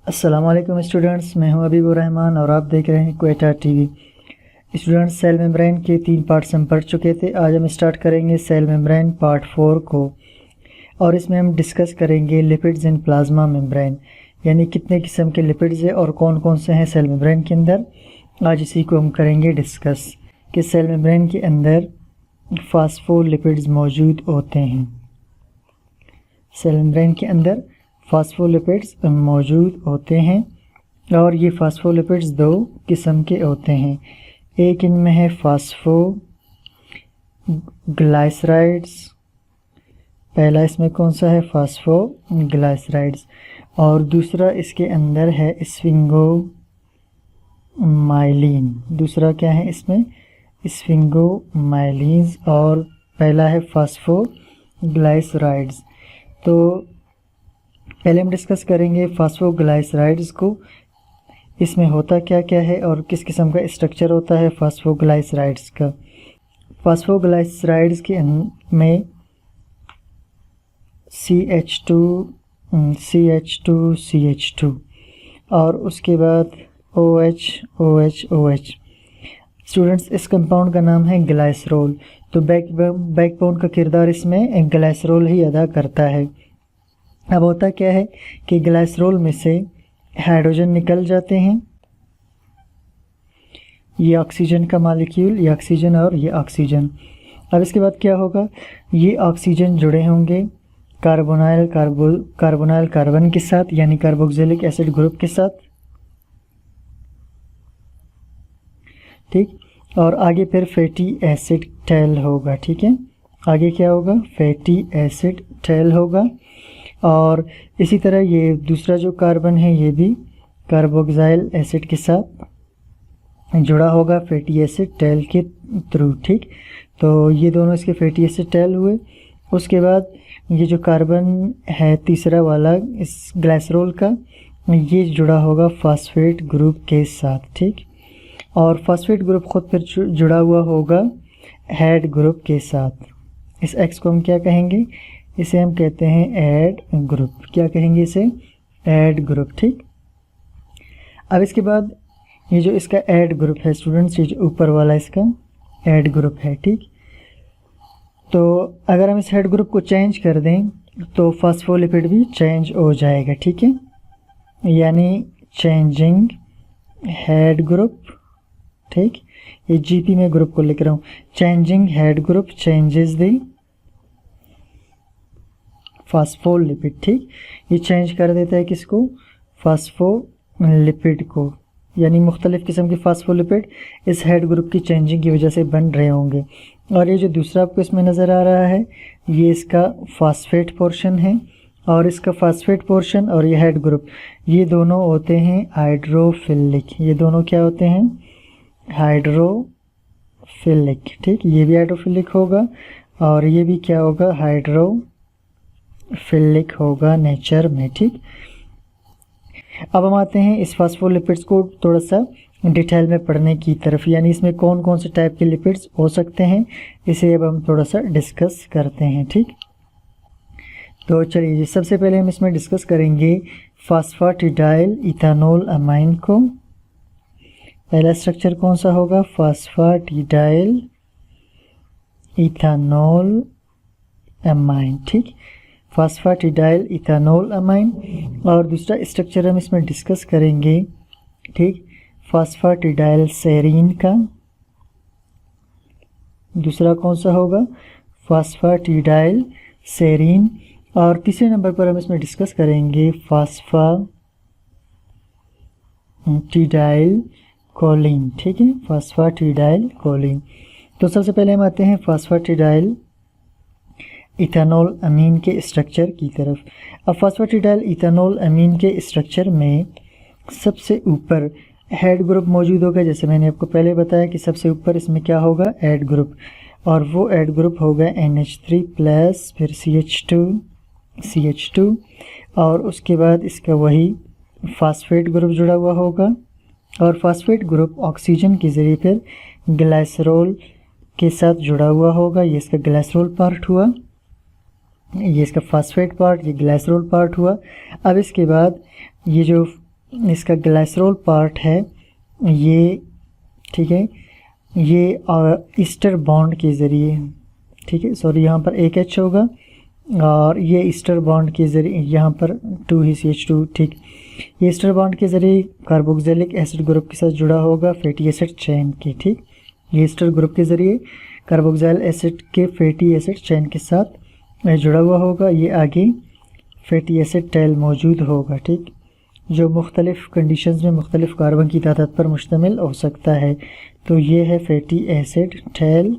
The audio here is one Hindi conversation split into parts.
अस्सलाम वालेकुम स्टूडेंट्स, मैं हूं अबीबुर रहमान और आप देख रहे हैं Quetta TV. Students, cell membrane के 3 पार्ट्स हम पढ़ चुके थे। आज हम स्टार्ट करेंगे सेल मेम्ब्रेन पार्ट 4 को, और इसमें हम डिस्कस करेंगे लिपिड्स इन प्लाज्मा मेम्ब्रेन, यानी कितने किस्म के लिपिड्स हैं और कौन कौन से हैं सेल मेम्ब्रेन के अंदर। आज इसी को हम करेंगे डिस्कस कि सेल मेम्ब्रेन के अंदर फास्फोलिपिड्स मौजूद होते हैं। सेल मेम्ब्रेन के अंदर फास्फोलिपिड्स मौजूद होते हैं और ये फास्फोलिपिड्स 2 किस्म के होते हैं। एक इनमें है फास्फोग्लाइसराइड्स, पहला इसमें कौन सा है, फास्फोग्लाइसराइड्स, और दूसरा इसके अंदर है स्फिंगोमाइलिन। दूसरा क्या है इसमें, स्फिंगोमाइलिन्स, और पहला है फास्फोग्लाइसराइड्स। तो पहले हम डिस्कस करेंगे फास्फोग्लाइसराइड्स को, इसमें होता क्या क्या है और किस किस्म का स्ट्रक्चर होता है फास्फोग्लाइसराइड्स का। फास्फोग्लाइसराइड्स के में CH2 और उसके बाद OH। स्टूडेंट्स, इस कंपाउंड का नाम है ग्लाइसरोल। तो बैकबोन का किरदार इसमें ग्लाइसरोल ही अदा करता है। अब होता क्या है कि ग्लाइसरोल में से हाइड्रोजन निकल जाते हैं, ये ऑक्सीजन का मॉलिक्यूल, ये ऑक्सीजन और ये ऑक्सीजन। अब इसके बाद क्या होगा, ये ऑक्सीजन जुड़े होंगे कार्बोनाइल कार्बन के साथ, यानी कार्बोक्सिलिक एसिड ग्रुप के साथ, ठीक। और आगे फिर फैटी एसिड टेल होगा, ठीक है। आगे क्या होगा, फैटी एसिड टेल होगा। और इसी तरह ये दूसरा जो कार्बन है ये भी कार्बोक्सिल एसिड के साथ जुड़ा होगा फैटी एसिड टेल के थ्रू, ठीक। तो ये दोनों इसके फैटी एसिड टेल हुए। उसके बाद ये जो कार्बन है तीसरा वाला इस ग्लाइसरोल का, ये जुड़ा होगा फास्फेट ग्रुप के साथ, ठीक। और फास्फेट ग्रुप खुद फिर जुड़ा हुआ होगा हैड ग्रुप के साथ। इस एक्स को हम क्या कहेंगे, इसे हम कहते हैं ऐड ग्रुप। क्या कहेंगे इसे, ऐड ग्रुप, ठीक। अब इसके बाद ये जो इसका ऐड ग्रुप है स्टूडेंट्स, ये जो ऊपर वाला इसका ऐड ग्रुप है, ठीक। तो अगर हम इस हेड ग्रुप को चेंज कर दें तो फास्फोलिपिड भी चेंज हो जाएगा, ठीक है। यानी चेंजिंग हेड ग्रुप, ठीक। ये जीपी में ग्रुप को लिख रहा हूँ, changing head group changes the phospholipid, ठीक। ये चेंज कर देता है किसको, फास्फोलिपिड को, यानी मुख्तलिफ किस्म के फास्फोलिपिड इस हेड ग्रुप की चेंजिंग की वजह से बन रहे होंगे। और ये जो दूसरा आपको इसमें नज़र आ रहा है ये इसका फास्फेट पोर्शन है, और इसका फास्फेट पोर्शन और ये हेड ग्रुप ये दोनों होते हैं हाइड्रोफिलिक। ये दोनों क्या होते हैं, हाइड्रोफिलिक, ठीक। ये भी हाइड्रोफिलिक होगा और ये भी क्या होगा, हाइड्रोफिलिक होगा नेचर में, ठीक। अब हम आते हैं इस फास्फोलिपिड्स को थोड़ा सा डिटेल में पढ़ने की तरफ, यानी इसमें कौन कौन से टाइप के लिपिड्स हो सकते हैं, इसे अब हम थोड़ा सा डिस्कस करते हैं, ठीक। तो चलिए, सबसे पहले हम इसमें डिस्कस करेंगे फास्फाटिडाइल इथानोल अमाइन को। पहला स्ट्रक्चर कौन सा होगा, फास्फाटिडाइल इथानोल अमाइन, ठीक। फास्फाटिडाइल इथानोल अमाइन। और दूसरा स्ट्रक्चर हम इसमें डिस्कस करेंगे, ठीक, फास्फाटिडाइल सेरीन का। दूसरा कौन सा होगा, फास्फाटिडाइल सेरीन। और तीसरे नंबर पर हम इसमें डिस्कस करेंगे फास्फाटिडाइल कोलिन, ठीक है, फास्फाटिडाइल कोलिन। तो सबसे पहले हम आते हैं फास्फाटिडाइल इथानोल अमीन के स्ट्रक्चर की तरफ। अब फास्फाटिडाइल इथानोल अमीन के स्ट्रक्चर में सबसे ऊपर हेड ग्रुप मौजूद होगा। जैसे मैंने आपको पहले बताया कि सबसे ऊपर इसमें क्या होगा, ऐड ग्रुप, और वो ऐड ग्रुप होगा NH3+, फिर CH2, और उसके बाद इसका वही फास्फेट ग्रुप जुड़ा हुआ होगा। और फास्फेट ग्रुप ऑक्सीजन के ज़रिए फिर ग्लाइसरोल के साथ जुड़ा हुआ होगा। ये इसका ग्लाइसरोल पार्ट हुआ, ये इसका फास्फेट पार्ट, ये ग्लाइसरोल पार्ट हुआ। अब इसके बाद ये जो इसका ग्लाइसरॉल पार्ट है ये, ठीक है, ये ईस्टर बॉन्ड के ज़रिए, ठीक है, सॉरी यहाँ पर एक H होगा और ये ईस्टर बॉन्ड के ज़रिए यहाँ पर 2 ही CH2, ठीक, ये ईस्टर बॉन्ड के ज़रिए कार्बोक्सिलिक एसिड ग्रुप के साथ जुड़ा होगा फैटी एसिड चेन के, ठीक, ये ईस्टर ग्रुप के ज़रिए कार्बोक्सिल एसिड के फैटी एसिड चेन के साथ जुड़ा हुआ होगा। ये आगे फैटी एसिड टेल मौजूद होगा, ठीक, जो मुख्तलिफ़ कंडीशंस में मुख्तलिफ़ कार्बन की तादाद पर मुश्तमिल हो सकता है। तो ये है फैटी एसिड टेल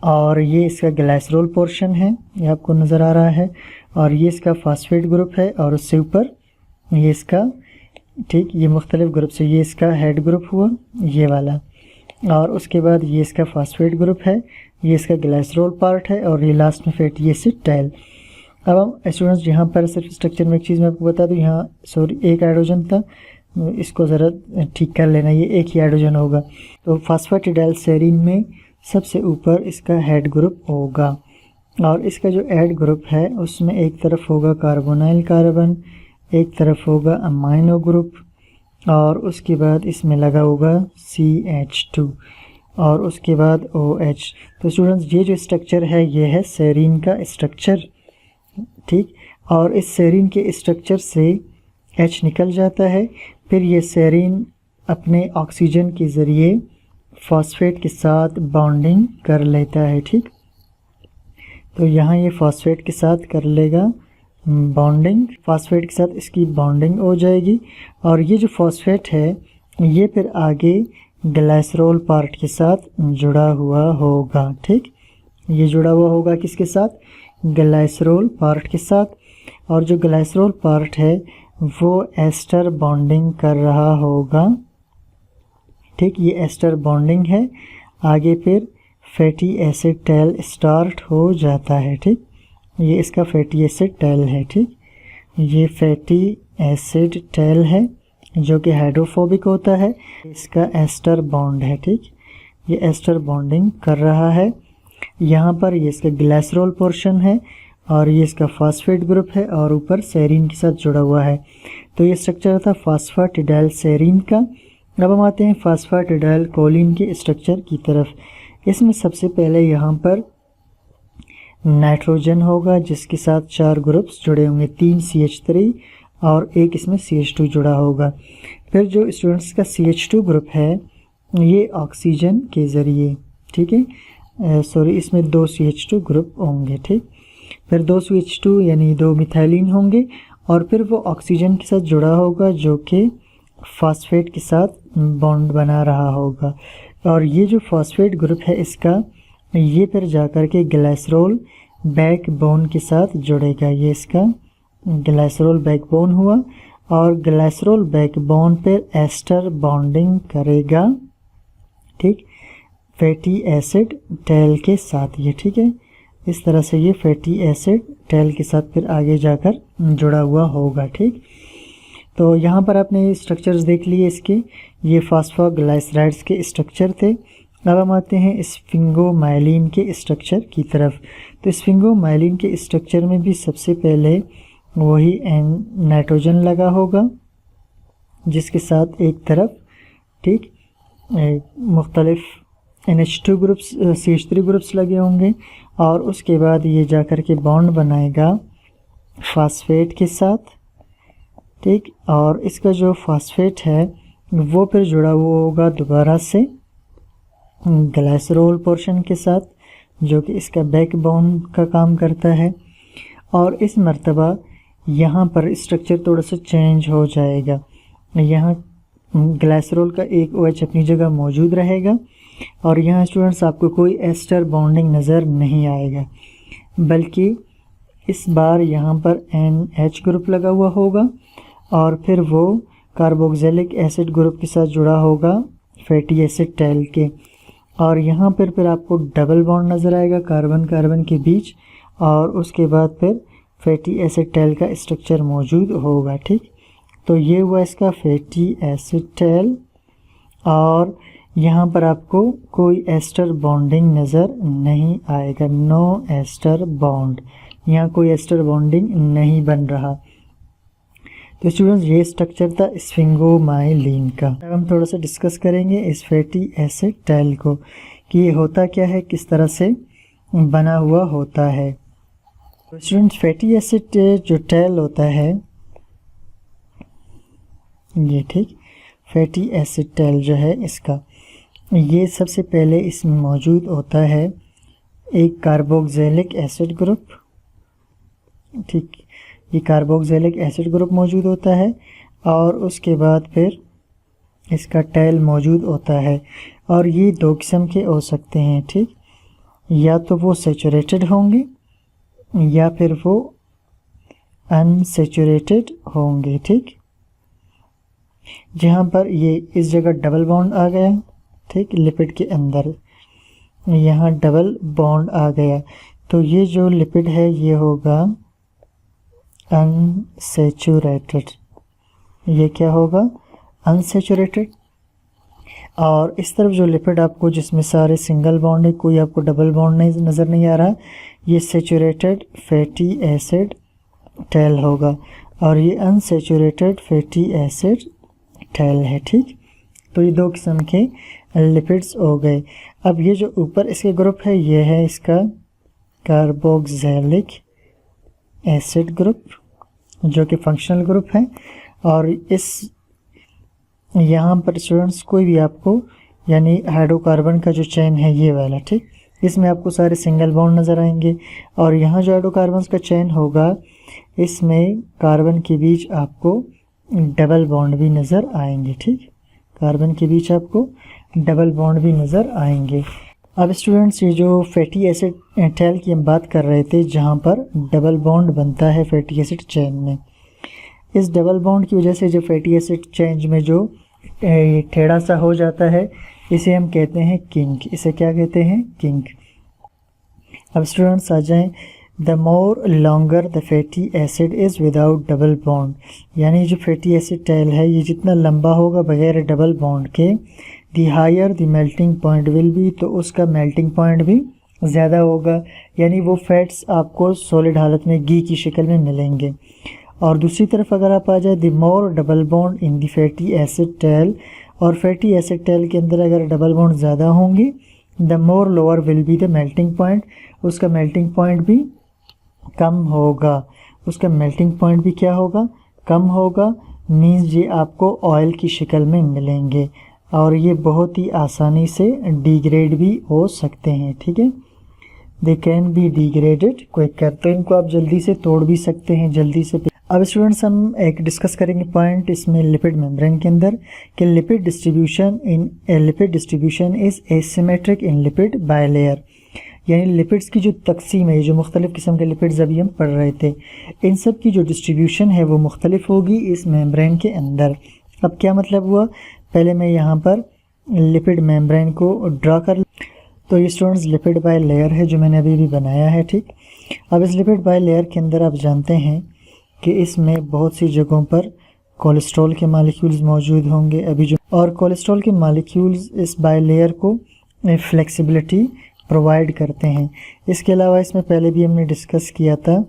और ये इसका ग्लाइसरॉल पोर्शन है, ये आपको नज़र आ रहा है, और ये इसका फास्फेट ग्रुप है और उससे ऊपर ये इसका, ठीक, ये मुख्तलिफ़ ग्रुप से ये इसका हेड ग्रुप हुआ ये वाला, और उसके बाद ये इसका फास्फेट ग्रुप है, ये इसका ग्लाइसरॉल पार्ट है और ये लास्ट में फैटी एसिड टेल। अब हम स्टूडेंट्स यहाँ पर सिर्फ स्ट्रक्चर में एक चीज़ मैं आपको बता दूँ, यहाँ सॉरी एक हाइड्रोजन था, इसको ज़रा ठीक कर लेना, ये एक ही हाइड्रोजन होगा। तो फास्फेटिडाइलसेरीन में सबसे ऊपर इसका हेड ग्रुप होगा और इसका जो हेड ग्रुप है उसमें एक तरफ होगा कार्बोनाइल कार्बन, एक तरफ होगा अमाइनो ग्रुप और उसके बाद इसमें लगा होगा CH2 और उसके बाद OH। तो स्टूडेंट्स ये जो स्ट्रक्चर है ये है सेरीन का स्ट्रक्चर, ठीक, और इस सेरीन के स्ट्रक्चर से H निकल जाता है, फिर ये सेरीन अपने ऑक्सीजन के ज़रिए फॉस्फेट के साथ बॉन्डिंग कर लेता है, ठीक, तो यहाँ ये फॉस्फेट के साथ कर लेगा बॉन्डिंग, फॉस्फेट के साथ इसकी बॉन्डिंग हो जाएगी और ये जो फॉस्फेट है ये फिर आगे ग्लाइसरॉल पार्ट के साथ जुड़ा हुआ होगा, ठीक, ये जुड़ा हुआ होगा किसके साथ, ग्लाइसरॉल पार्ट के साथ, और जो ग्लाइसरॉल पार्ट है वो एस्टर बॉन्डिंग कर रहा होगा, ठीक, ये एस्टर बॉन्डिंग है, आगे फिर फैटी एसिड टेल स्टार्ट हो जाता है, ठीक, ये इसका फैटी एसिड टेल है, ठीक, ये फैटी एसिड टेल है जो कि हाइड्रोफोबिक होता है, इसका एस्टर बॉन्ड है, ठीक, ये एस्टर बॉन्डिंग कर रहा है। यहाँ पर ये इसका ग्लाइसरॉल पोर्शन है और ये इसका फास्फेट ग्रुप है और ऊपर सेरीन के साथ जुड़ा हुआ है। तो ये स्ट्रक्चर था फास्फेटिडाइलसेरीन का। अब हम आते हैं फास्फेटिडाइलकोलिन के स्ट्रक्चर की तरफ। इसमें सबसे पहले यहाँ पर नाइट्रोजन होगा जिसके साथ 4 ग्रुप्स जुड़े होंगे, 3 CH3 और एक इसमें CH2 जुड़ा होगा। फिर जो स्टूडेंट्स का CH2 ग्रुप है ये ऑक्सीजन के ज़रिए, ठीक है, सॉरी इसमें 2 CH2 ग्रुप होंगे, ठीक, फिर 2 CH2 यानी 2 मिथाइलिन होंगे और फिर वो ऑक्सीजन के साथ जुड़ा होगा जो कि फास्फेट के साथ बॉन्ड बना रहा होगा। और ये जो फास्फेट ग्रुप है इसका ये फिर जाकर के ग्लाइसरॉल बैकबोन के साथ जुड़ेगा, ये इसका ग्लाइसरॉल बैकबोन हुआ और ग्लाइसरॉल बैकबोन पर एस्टर बॉन्डिंग करेगा, ठीक, फैटी एसिड टेल के साथ ये, ठीक है, इस तरह से ये फैटी एसिड टेल के साथ फिर आगे जाकर जुड़ा हुआ होगा, ठीक। तो यहाँ पर आपने स्ट्रक्चर्स देख लिए इसके, ये फास्फोग्लाइसराइड्स के स्ट्रक्चर थे। अब हम आते हैं स्फिंगोमाइलिन के स्ट्रक्चर की तरफ। तो स्फिंगोमाइलिन के स्ट्रक्चर में भी सबसे पहले वही नाइट्रोजन लगा होगा जिसके साथ एक तरफ, ठीक, मुख्तलिफ NH2 ग्रुप्स CH3 ग्रुप्स लगे होंगे और उसके बाद ये जाकर के बॉन्ड बनाएगा फास्फेट के साथ, ठीक, और इसका जो फास्फेट है वो फिर जुड़ा हुआ होगा दोबारा से ग्लाइसरॉल पोर्शन के साथ जो कि इसका बैकबोन का काम करता है। और इस मर्तबा यहाँ पर स्ट्रक्चर थोड़ा सा चेंज हो जाएगा, यहाँ ग्लाइसरॉल का एक OH अपनी जगह मौजूद रहेगा और यहाँ स्टूडेंट्स आपको कोई एस्टर बॉन्डिंग नज़र नहीं आएगा, बल्कि इस बार यहाँ पर NH ग्रुप लगा हुआ होगा और फिर वो कार्बोक्सिलिक एसिड ग्रुप के साथ जुड़ा होगा फैटी एसिड टेल के, और यहाँ पर फिर आपको डबल बॉन्ड नज़र आएगा कार्बन कार्बन के बीच और उसके बाद फिर फैटी एसिड टेल का स्ट्रक्चर मौजूद होगा, ठीक। तो ये हुआ इसका फैटी एसिड टेल और यहाँ पर आपको कोई एस्टर बॉन्डिंग नज़र नहीं आएगा, नो एस्टर बॉन्ड, यहाँ कोई एस्टर बॉन्डिंग नहीं बन रहा। तो स्टूडेंट्स ये स्ट्रक्चर था स्फिंगोमाइलिन का। अब हम थोड़ा सा डिस्कस करेंगे इस फैटी एसिड टेल को कि ये होता क्या है, किस तरह से बना हुआ होता है। तो स्टूडेंट्स फैटी एसिड जो टेल होता है ये, ठीक, फैटी एसिड टेल जो है इसका, ये सबसे पहले इसमें मौजूद होता है एक कार्बोक्सिलिक एसिड ग्रुप, ठीक, ये कार्बोक्सिलिक एसिड ग्रुप मौजूद होता है और उसके बाद फिर इसका टेल मौजूद होता है। और ये दो किस्म के हो सकते हैं, ठीक, या तो वो सैचुरेटेड होंगे या फिर वो अनसैचुरेटेड होंगे, ठीक। जहाँ पर ये इस जगह डबल बॉन्ड आ गया, ठीक, लिपिड के अंदर यहाँ डबल बॉन्ड आ गया, तो ये जो लिपिड है ये होगा अनसैचुरेटेड। ये क्या होगा, अनसैचुरेटेड। और इस तरफ जो लिपिड आपको जिसमें सारे सिंगल बॉन्ड है, कोई आपको डबल बॉन्ड नहीं नज़र नहीं आ रहा, ये सैचुरेटेड फैटी एसिड टेल होगा और ये अनसैचुरेटेड फैटी एसिड टेल है, ठीक। तो ये दो किस्म के लिपिड्स हो गए। अब ये जो ऊपर इसके ग्रुप है ये है इसका कार्बोक्सिलिक एसिड ग्रुप जो कि फंक्शनल ग्रुप है। और इस यहाँ पर स्टूडेंट्स कोई भी आपको यानी हाइड्रोकार्बन का जो चेन है ये वाला, ठीक, इसमें आपको सारे सिंगल बॉन्ड नज़र आएंगे और यहाँ जो हाइड्रोकार्बन का चेन होगा इसमें कार्बन के बीच आपको डबल बॉन्ड भी नज़र आएंगे, ठीक, कार्बन के बीच आपको डबल बॉन्ड भी नज़र आएंगे। अब स्टूडेंट्स ये जो फैटी एसिड टेल की हम बात कर रहे थे जहाँ पर डबल बॉन्ड बनता है फैटी एसिड चेन में, इस डबल बॉन्ड की वजह से जो फैटी एसिड चेन में जो टेढ़ा सा हो जाता है इसे हम कहते हैं किंक। इसे क्या कहते हैं, किंक। अब स्टूडेंट्स आ जाएं, the more longer the fatty acid is without double bond, यानी जो फैटी एसिड टेल है ये जितना लंबा होगा बगैर डबल बॉन्ड के, the higher the melting point will be, तो उसका मेल्टिंग पॉइंट भी ज़्यादा होगा, यानी वो फैट्स आपको सॉलिड हालत में घी की शक्ल में मिलेंगे। और दूसरी तरफ अगर आप आ जाए, the more double bond in the fatty acid tail, और फैटी एसिड टेल के अंदर अगर डबल बॉन्ड ज़्यादा होंगे, the more lower will be the melting point, उसका मेल्टिंग पॉइंट भी कम होगा, उसका मेल्टिंग पॉइंट भी क्या होगा, कम होगा। मीन्स ये आपको ऑयल की शक्ल में मिलेंगे और ये बहुत ही आसानी से डिग्रेड भी हो सकते हैं, ठीक है, they can be degraded quicker, तो इनको आप जल्दी से तोड़ भी सकते हैं जल्दी से। अब स्टूडेंट्स हम एक डिस्कस करेंगे पॉइंट इसमें लिपिड मेम्ब्रेन के अंदर कि lipid distribution is asymmetric in lipid bilayer, यानी लिपिड्स की जो तकसीम है, जो मुख्तलिफ़ किस्म के लिपिड्स अभी हम पढ़ रहे थे, इन सब की जो डिस्ट्रीब्यूशन है वो मुख्तलिफ होगी इस मेम्ब्रेन के अंदर। अब क्या मतलब हुआ, पहले मैं यहाँ पर लिपिड मेम्ब्रेन को ड्रा कर, तो ये स्टूडेंट्स लिपिड बाय लेयर है जो मैंने अभी भी बनाया है, ठीक। अब इस लिपिड बाय लेयर के अंदर आप जानते हैं कि इसमें बहुत सी जगहों पर कोलेस्ट्रॉल के मालिक्यूल्स मौजूद होंगे अभी जो, और कोलेस्ट्रॉल के मालिक्यूल्स इस बाय लेयर को फ्लेक्सिबिलिटी प्रोवाइड करते हैं। इसके अलावा इसमें पहले भी हमने डिस्कस किया था,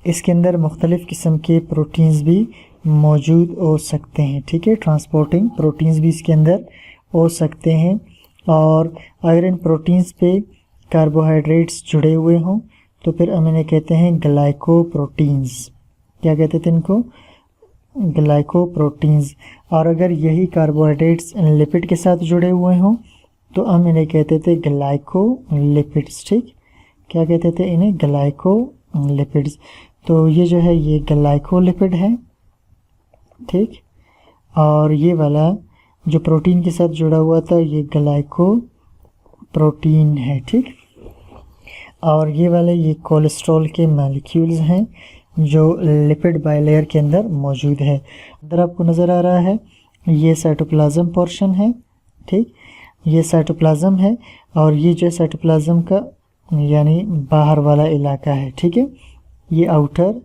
इसके अंदर मुख्तलिफ़ किस्म के प्रोटीन्स भी मौजूद हो सकते हैं, ठीक है, ट्रांसपोर्टिंग प्रोटीन्स भी इसके अंदर हो सकते हैं। और अगर इन प्रोटीन्स पे कार्बोहाइड्रेट्स जुड़े हुए हों तो फिर हम इन्हें कहते हैं ग्लाइकोप्रोटीन्स। क्या कहते थे इनको, ग्लाइकोप्रोटीन्स। और अगर यही कार्बोहाइड्रेट्स लिपिड के साथ जुड़े हुए हों तो हम इन्हें कहते थे ग्लाइकोलिपिड्स, ठीक, क्या कहते थे इन्हें, ग्लाइकोलिपिड्स। तो ये जो है ये ग्लाइकोलिपिड है, ठीक, और ये वाला जो प्रोटीन के साथ जुड़ा हुआ था ये ग्लाइकोप्रोटीन है, ठीक। और ये वाले ये कोलेस्ट्रॉल के मॉलिक्यूल्स हैं जो लिपिड बायलेयर के अंदर मौजूद है। अंदर आपको नज़र आ रहा है ये साइटोप्लाज्म पोर्शन है, ठीक, ये साइटोप्लाज्म है और ये जो साइटोप्लाज्म का यानी बाहर वाला इलाका है, ठीक है, ये आउटर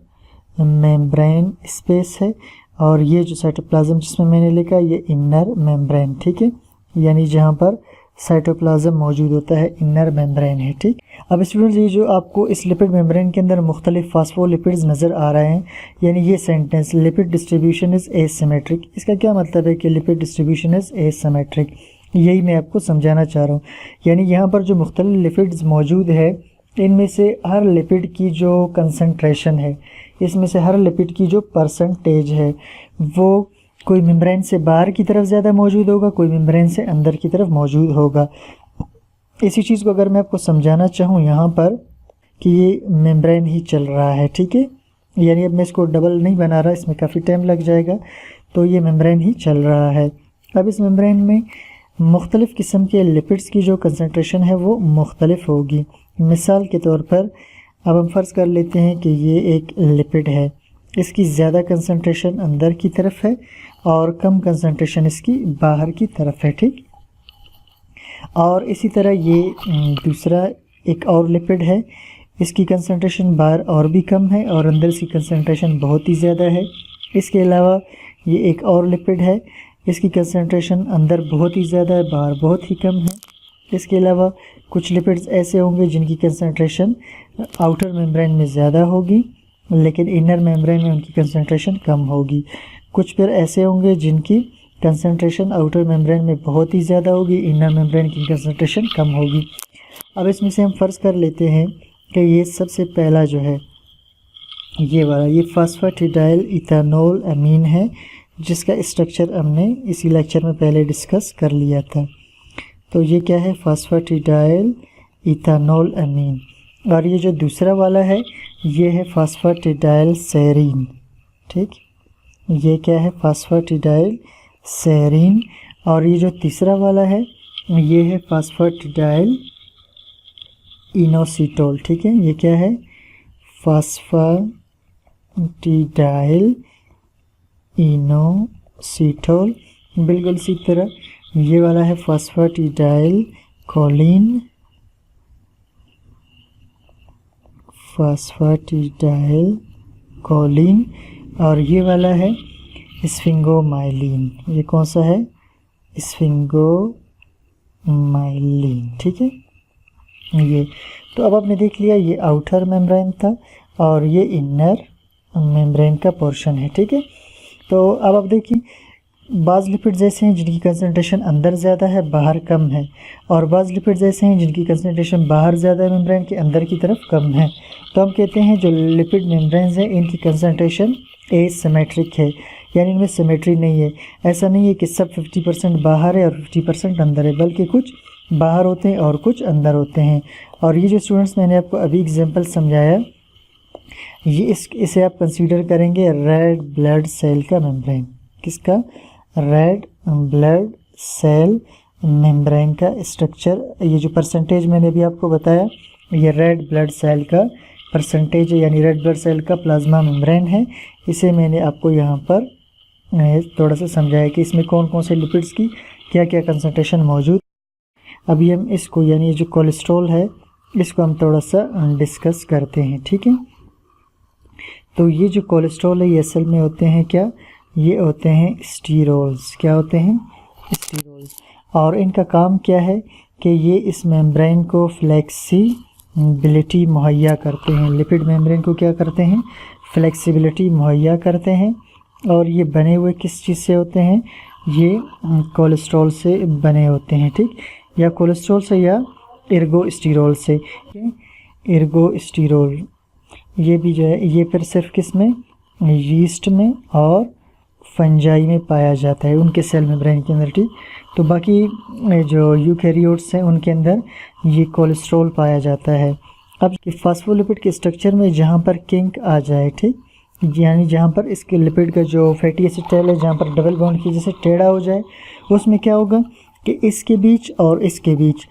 मेम्ब्रेन स्पेस है। और ये जो साइटोप्लाज्म जिसमें मैंने लिखा ये इनर मेम्ब्रेन, ठीक है, यानी जहाँ पर साइटोप्लाज्म मौजूद होता है, इनर मेम्ब्रेन है। ठीक, अब स्टूडेंट्स ये जो आपको इस लिपिड मेम्ब्रेन के अंदर मुख्तलिफ फास्फोलिपिड्स नज़र आ रहे हैं, यानी ये sentence lipid distribution is asymmetric, इसका क्या मतलब है कि लिपिड डिस्ट्रीब्यूशन इज़ एसिमेट्रिक, यही मैं आपको समझाना चाह रहा हूँ। यानी यहाँ पर जो मुख्तलिफ लिपिड्स मौजूद है, इनमें से हर लिपिड की जो कंसंट्रेशन है, इसमें से हर लिपिड की जो परसेंटेज है, वो कोई मेम्ब्रेन से बाहर की तरफ ज़्यादा मौजूद होगा, कोई मेम्ब्रेन से अंदर की तरफ मौजूद होगा। इसी चीज़ को अगर मैं आपको समझाना चाहूँ यहाँ पर कि ये मेम्ब्रेन ही चल रहा है, ठीक है, यानी अब मैं इसको डबल नहीं बना रहा, इसमें काफ़ी टाइम लग जाएगा, तो ये मेम्ब्रेन ही चल रहा है। अब इस मेम्ब्रेन में मुख्तलिफ़ किस्म के लिपिड्स की जो कंसंट्रेशन है वो मुख्तलिफ होगी। मिसाल के तौर पर अब हम फ़र्ज़ कर लेते हैं कि ये एक लिपिड है, इसकी ज़्यादा कंसंट्रेशन अंदर की तरफ है और कम कंसंट्रेशन इसकी बाहर की तरफ है। ठीक, और इसी तरह ये दूसरा एक और लिपिड है, इसकी कंसंट्रेशन बाहर और भी कम है और अंदर इसकी कंसंट्रेशन बहुत ही ज़्यादा है। इसके अलावा ये एक और लिपिड है, इसकी कंसंट्रेशन अंदर बहुत ही ज़्यादा है, बाहर बहुत ही कम है। इसके अलावा कुछ लिपिड्स ऐसे होंगे जिनकी कंसंट्रेशन आउटर मेम्ब्रेन में ज़्यादा होगी, लेकिन इनर मेम्ब्रेन में उनकी कंसंट्रेशन कम होगी। कुछ फिर ऐसे होंगे जिनकी कंसंट्रेशन आउटर मेम्ब्रेन में बहुत ही ज़्यादा होगी, इनर मेम्ब्रेन की कंसंट्रेशन कम होगी। अब इसमें से हम फ़र्ज़ कर लेते हैं कि ये सबसे पहला जो है ये वाला, ये फास्फाटिडाइल इथानोल अमीन है, जिसका स्ट्रक्चर हमने इसी लेक्चर में पहले डिस्कस कर लिया था। तो ये क्या है, फास्फाटिडाइल इथानोल अमीन। और ये जो दूसरा वाला है ये है फास्फाटिडाइल सेरीन। ठीक, ये क्या है, फास्फाटिडाइल सेरीन। और ये जो तीसरा वाला है ये है फास्फाटिडाइल इनोसिटोल। ठीक है, ये क्या है, फास्फाटिडाइल इनोसिटोल। बिल्कुल इसी तरह ये वाला है फास्फाटिडाइल कोलिन, फास्फाटिडाइल कोलिन। और ये वाला है स्फिंगोमाइलिन। ये कौन सा है, स्फिंगोमाइलिन। ठीक है, ये तो अब आपने देख लिया, ये आउटर मेम्ब्रेन था और ये इनर मेम्ब्रेन का पोर्शन है। ठीक है, तो अब आप देखिए, बाज़ लिपिड्स ऐसे हैं जिनकी कंसंट्रेशन अंदर ज़्यादा है, बाहर कम है, और बाज़ लिपिड्स ऐसे हैं जिनकी कंसंट्रेशन बाहर ज़्यादा है मेम्ब्रेन के, अंदर की तरफ कम है। तो हम कहते हैं जो लिपिड मेम्ब्रेन्स हैं इनकी कंसंट्रेशन एसिमेट्रिक है, यानी इनमें सिमेट्री नहीं है। ऐसा नहीं है कि सब 50% बाहर है और 50% अंदर है, बल्कि कुछ बाहर होते हैं और कुछ अंदर होते हैं। और ये जो स्टूडेंट्स मैंने आपको अभी एग्जांपल समझाया, ये इसे आप कंसीडर करेंगे रेड ब्लड सेल का मेम्ब्रेन। किसका, रेड ब्लड सेल मेम्ब्रेन का स्ट्रक्चर। ये जो परसेंटेज मैंने अभी आपको बताया, ये रेड ब्लड सेल का परसेंटेज है, यानी रेड ब्लड सेल का प्लाज्मा मेम्ब्रेन है। इसे मैंने आपको यहाँ पर थोड़ा सा समझाया कि इसमें कौन कौन से लिपिड्स की क्या क्या कंसंट्रेशन मौजूद। अभी हम इसको, यानी ये जो कोलेस्ट्रॉल है, इसको हम थोड़ा सा डिस्कस करते हैं। ठीक है, तो ये जो कोलेस्ट्रॉल है ये असल में होते हैं क्या, ये होते हैं स्टीरोल्स। क्या होते हैं, स्टीरोल्स। और इनका काम क्या है कि ये इस मेम्ब्रेन को फ्लेक्सिबिलिटी मुहैया करते हैं। लिपिड मेम्ब्रेन को क्या करते हैं, फ्लेक्सिबिलिटी मुहैया करते हैं। और ये बने हुए किस चीज़ से होते हैं, ये कोलेस्ट्रॉल से बने होते हैं। ठीक, या कोलेस्ट्रॉल से या एर्गोस्टेरोल से। एर्गोस्टेरोल ये भी जो है, ये फिर सिर्फ किस में, यीस्ट में और फंजाई में पाया जाता है, उनके सेल मेम्ब्रेन के अंदर। ठीक, तो बाकी जो यूकैरियोट्स हैं उनके अंदर ये कोलेस्ट्रॉल पाया जाता है। अब फास्फोलिपिड के स्ट्रक्चर में जहाँ पर किंक आ जाए, ठीक, यानी जहाँ पर इसके लिपिड का जो फैटी एसिड टेल है, जहाँ पर डबल बॉन्ड की जैसे टेढ़ा हो जाए, उसमें क्या होगा कि इसके बीच और इसके बीच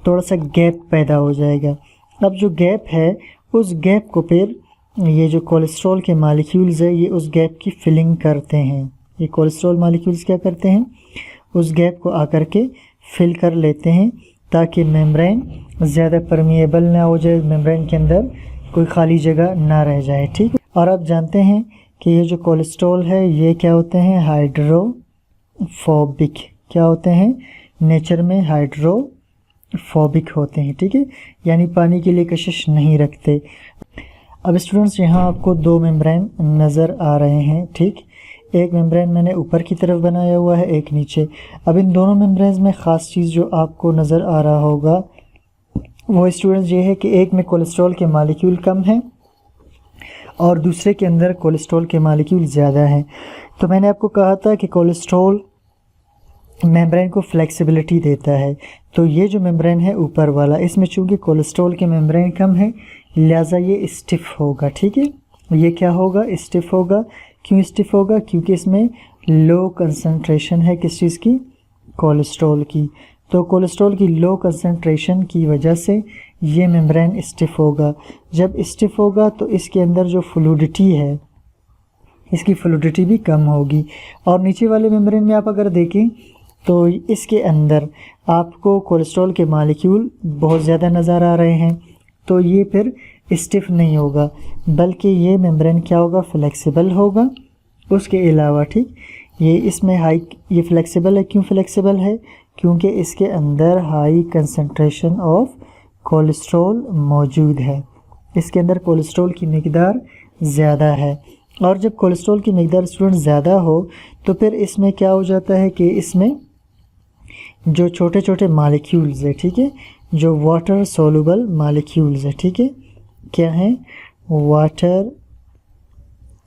थोड़ा सा गैप पैदा हो जाएगा। अब जो गैप है, उस गैप को फिर ये जो कोलेस्ट्रॉल के मालिक्यूल्स है, ये उस गैप की फिलिंग करते हैं। ये कोलेस्ट्रॉल मालिक्यूल्स क्या करते हैं, उस गैप को आकर के फिल कर लेते हैं, ताकि मेम्ब्रेन ज़्यादा परमिएबल ना हो जाए, मेम्ब्रेन के अंदर कोई खाली जगह ना रह जाए। ठीक, और आप जानते हैं कि ये जो कोलेस्ट्रॉल है ये क्या होते हैं, हाइड्रोफोबिक। क्या होते हैं, नेचर में हाइड्रोफोबिक फोबिक होते हैं, ठीक है, यानी पानी के लिए कशिश नहीं रखते। अब स्टूडेंट्स यहाँ आपको दो मेम्ब्रेन नज़र आ रहे हैं, ठीक, एक मेम्ब्रेन मैंने ऊपर की तरफ बनाया हुआ है, एक नीचे। अब इन दोनों मेम्ब्रेन्स में ख़ास चीज़ जो आपको नज़र आ रहा होगा वो स्टूडेंट्स ये है कि एक में कोलेस्ट्रॉल के मालिक्यूल कम है और दूसरे के अंदर कोलेस्ट्रॉल के मालिक्यूल ज़्यादा हैं। तो मैंने आपको कहा था कि कोलेस्ट्रॉल मेम्ब्रेन को फ्लेक्सिबिलिटी देता है। तो ये जो मेम्ब्रेन है ऊपर वाला, इसमें चूँकि कोलेस्ट्रॉल के मेम्ब्रेन कम है लिहाजा ये स्टिफ होगा, ठीक है, ये क्या होगा, स्टिफ होगा। क्यों स्टिफ होगा, क्योंकि इसमें लो कंसंट्रेशन है किस चीज़ की, कोलेस्ट्रॉल की। तो कोलेस्ट्रॉल की लो कंसंट्रेशन की वजह से ये मेम्ब्रेन स्टिफ होगा। जब स्टिफ होगा तो इसके अंदर जो फ्लूइडिटी है इसकी फ्लूइडिटी भी कम होगी। और नीचे वाले मेम्ब्रेन में आप अगर देखें तो इसके अंदर आपको कोलेस्ट्रॉल के मालिक्यूल बहुत ज़्यादा नज़र आ रहे हैं, तो ये फिर स्टिफ नहीं होगा बल्कि ये मेम्ब्रेन क्या होगा, फ्लेक्सिबल होगा। उसके अलावा ठीक ये इसमें ये फ्लेक्सिबल है। क्यों फ्लेक्सिबल है, क्योंकि इसके अंदर हाई कंसंट्रेशन ऑफ कोलेस्ट्रॉल मौजूद है, इसके अंदर कोलेस्ट्रॉल की मिकदार ज़्यादा है। और जब कोलेस्ट्रॉल की मिकदार स्टूडेंट ज़्यादा हो तो फिर इसमें क्या हो जाता है कि इसमें जो छोटे छोटे मालिक्यूल्स है, ठीक है, जो वाटर सोलुबल मालिक्यूल्स है, ठीक है, क्या है, वाटर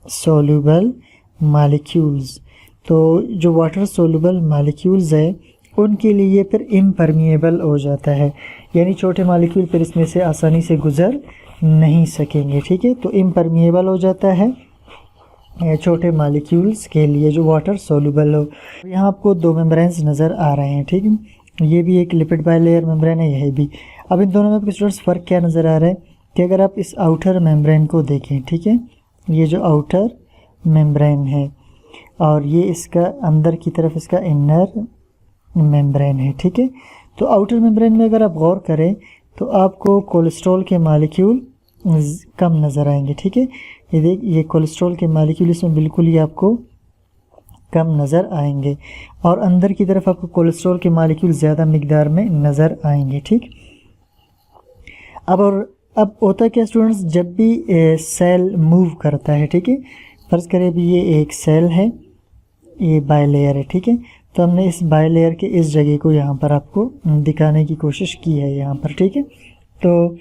सोलुबल मालिक्यूल्स। तो जो वाटर सोलुबल मालिक्यूल्स है उनके लिए फिर इम्परमिएबल हो जाता है, यानी छोटे मालिक्यूल फिर इसमें से आसानी से गुजर नहीं सकेंगे, ठीक है। तो इम्परमिएबल हो जाता है छोटे मालिक्यूल्स के लिए जो वाटर सोलुबल हो। यहाँ आपको दो मेम्ब्रेन्स नज़र आ रहे हैं, ठीक है, ये भी एक लिपिड बाइलेयर मेम्ब्रेन है, यही भी। अब इन दोनों में आपको स्टूडेंट्स फ़र्क क्या नज़र आ रहा है कि अगर आप इस आउटर मेम्ब्रेन को देखें, ठीक है, ये जो आउटर मेम्ब्रेन है और ये इसका अंदर की तरफ इसका इनर मेम्ब्रेन है, ठीक है। तो आउटर मेम्ब्रेन में अगर आप गौर करें तो आपको कोलेस्ट्रॉल के मालिक्यूल कम नज़र आएंगे, ठीक है। ये कोलेस्ट्रॉल के मालिक्यूल इसमें बिल्कुल ही आपको कम नज़र आएंगे और अंदर की तरफ आपको कोलेस्ट्रॉल के मालिक्यूल ज़्यादा मिकदार में नज़र आएंगे, ठीक। अब होता क्या स्टूडेंट्स, जब भी सेल मूव करता है, ठीक है, फ़र्ज़ करें भी ये एक सेल है, ये बायलेयर है, ठीक है, तो हमने इस बायलेयर के इस जगह को यहाँ पर आपको दिखाने की कोशिश की है यहाँ पर, ठीक है। तो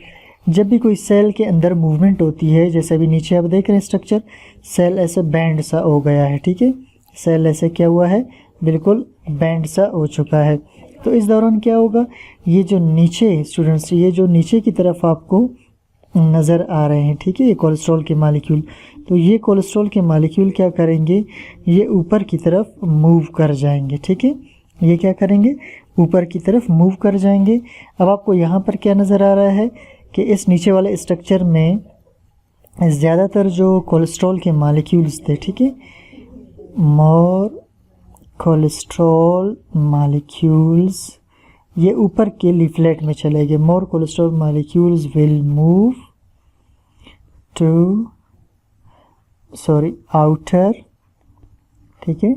जब भी कोई सेल के अंदर मूवमेंट होती है, जैसे अभी नीचे आप देख रहे हैं स्ट्रक्चर, सेल ऐसे बैंड सा हो गया है, ठीक है, सेल ऐसे क्या हुआ है, बिल्कुल बैंड सा हो चुका है। तो इस दौरान क्या होगा, ये जो नीचे स्टूडेंट्स, ये जो नीचे की तरफ आपको नज़र आ रहे हैं, ठीक है, ये कोलेस्ट्रॉल के मालिक्यूल, तो ये कोलेस्ट्रॉल के मालिक्यूल क्या करेंगे, ये ऊपर की तरफ मूव कर जाएंगे, ठीक है, ये क्या करेंगे, ऊपर की तरफ मूव कर जाएंगे। अब आपको यहाँ पर क्या नज़र आ रहा है कि इस नीचे वाले स्ट्रक्चर में ज़्यादातर जो कोलेस्ट्रॉल के मालिक्यूल्स थे, ठीक है, मोर कोलेस्ट्रॉल मालिक्यूल्स ये ऊपर के लीफलेट में चले गए। More cholesterol molecules will move to outer, ठीक है,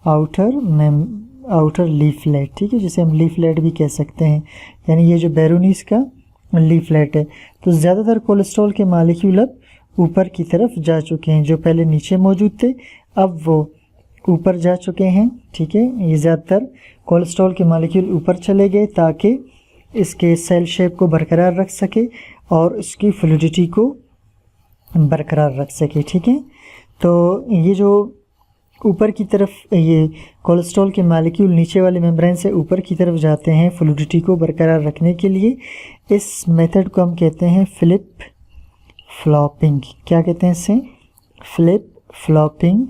आउटर लीफलेट, ठीक है, जिसे हम लीफलेट भी कह सकते हैं, यानी ये जो बैरूनीस का लीफलेट है। तो ज़्यादातर कोलेस्ट्रॉल के मालिक्यूल अब ऊपर की तरफ जा चुके हैं, जो पहले नीचे मौजूद थे अब वो ऊपर जा चुके हैं, ठीक है। ये ज़्यादातर कोलेस्ट्रॉल के मालिक्यूल ऊपर चले गए ताकि इसके सेल शेप को बरकरार रख सके और इसकी फ्लूइडिटी को बरकरार रख सके, ठीक है। तो ये जो ऊपर की तरफ ये कोलेस्ट्रॉल के मालिक्यूल नीचे वाले मेम्ब्रेन से ऊपर की तरफ जाते हैं फ्लूइडिटी को बरकरार रखने के लिए। इस मेथड को हम कहते हैं फ्लिप फ्लॉपिंग। क्या कहते हैं इसे, फ्लिप फ्लॉपिंग,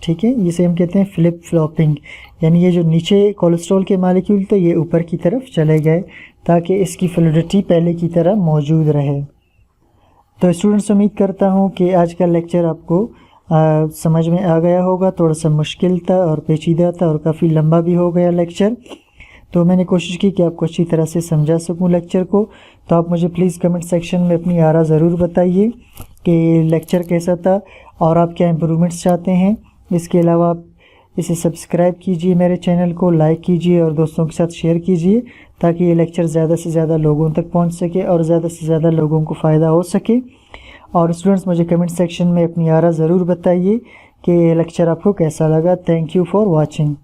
ठीक है, इसे हम कहते हैं फ्लिप फ्लॉपिंग। यानी ये जो नीचे कोलेस्ट्रॉल के मालिक्यूल थे ये ऊपर की तरफ चले गए ताकि इसकी फ्लूइडिटी पहले की तरह मौजूद रहे। तो स्टूडेंट्स, उम्मीद करता हूँ कि आज का लेक्चर आपको समझ में आ गया होगा। थोड़ा सा मुश्किल था और पेचीदा था और काफ़ी लंबा भी हो गया लेक्चर, तो मैंने कोशिश की कि आपको अच्छी तरह से समझा सकूं लेक्चर को। तो आप मुझे प्लीज़ कमेंट सेक्शन में अपनी आरा ज़रूर बताइए कि लेक्चर कैसा था और आप क्या इम्प्रूवमेंट्स चाहते हैं। इसके अलावा आप इसे सब्सक्राइब कीजिए, मेरे चैनल को लाइक कीजिए और दोस्तों के साथ शेयर कीजिए ताकि ये लेक्चर ज़्यादा से ज़्यादा लोगों तक पहुंच सके और ज़्यादा से ज़्यादा लोगों को फ़ायदा हो सके। और स्टूडेंट्स मुझे कमेंट सेक्शन में अपनी आरा ज़रूर बताइए कि ये लेक्चर आपको कैसा लगा। Thank you for watching.